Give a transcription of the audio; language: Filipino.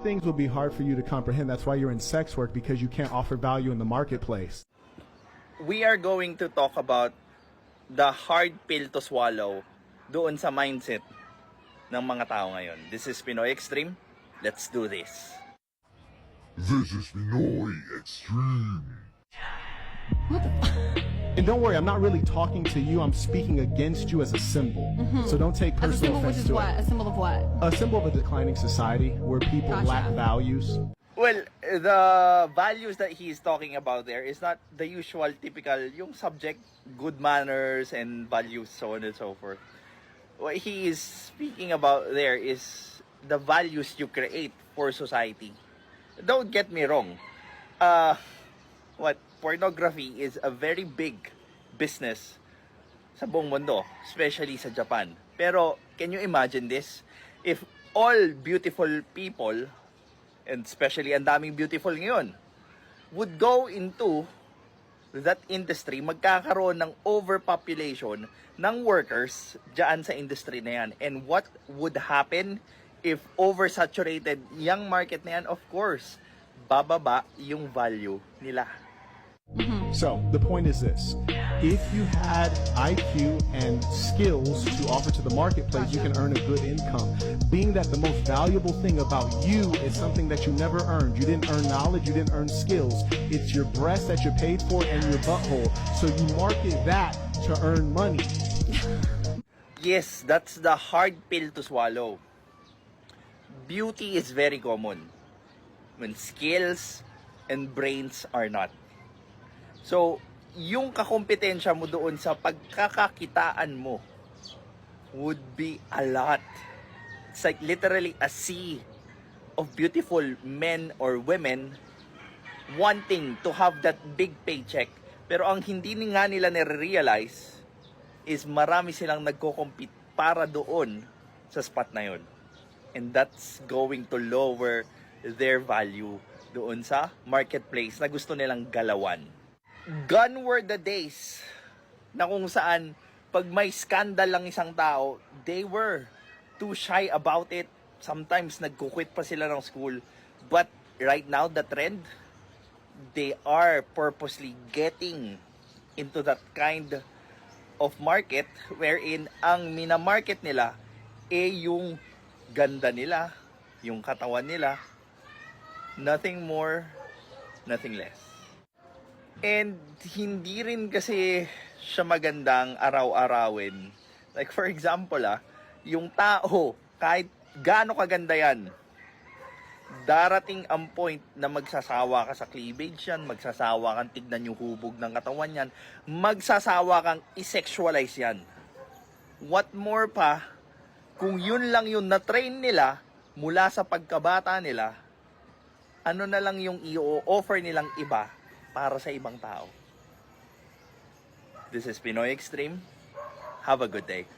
Things will be hard for you to comprehend. That's why you're in sex work, because you can't offer value in the marketplace. We are going to talk about the hard pill to swallow doon sa mindset ng mga tao ngayon. This is Pinoy Extreme. Let's do this. This is Pinoy Extreme. And don't worry, I'm not really talking to you. I'm speaking against you as a symbol. So don't take As a personal symbol, which offense is to what? it. A symbol of what? A symbol of a declining society where people Gotcha. lack values. Well, the values that he is talking about there is not the usual typical, yung subject, good manners and values, so on and so forth. What he is speaking about there is the values you create for society. Don't get me wrong. Pornography is a very big business sa buong mundo, especially sa Japan. Pero, can you imagine this? If all beautiful people, and especially ang daming beautiful ngayon, would go into that industry, magkakaroon ng overpopulation ng workers dyan sa industry na yan. And what would happen if oversaturated yung market na yan? Of course, bababa yung value nila. So the point is this: if you had IQ and skills to offer to the marketplace, you can earn a good income. Being that the most valuable thing about you is something that you never earned. You didn't earn knowledge, you didn't earn skills. It's your breast that you paid for and your butthole. So you market that to earn money. Yes, that's the hard pill to swallow. Beauty is very common when skills and brains are not. So, yung kakompetensya mo doon sa pagkakakitaan mo would be a lot. It's like literally a sea of beautiful men or women wanting to have that big paycheck. Pero ang hindi nga nila nare-realize is marami silang nagko-compete para doon sa spot na yun. And that's going to lower their value doon sa marketplace na gusto nilang galawan. Gone were the days na kung saan pag may scandal lang isang tao, they were too shy about it. Sometimes nagkukwit pa sila ng school. But right now, the trend, they are purposely getting into that kind of market wherein ang minamarket nila yung ganda nila, yung katawan nila, nothing more, nothing less. And hindi rin kasi siya magandang araw-arawin. Like for example, yung tao, kahit gaano kaganda yan, darating ang point na magsasawa ka sa cleavage yan, magsasawa kang tignan yung hubog ng katawan yan, magsasawa kang i-sexualize yan. What more pa, kung yun lang yung na-train nila mula sa pagkabata nila, ano na lang yung i-offer nilang iba para sa ibang tao. This is Pinoy Extreme. Have a good day.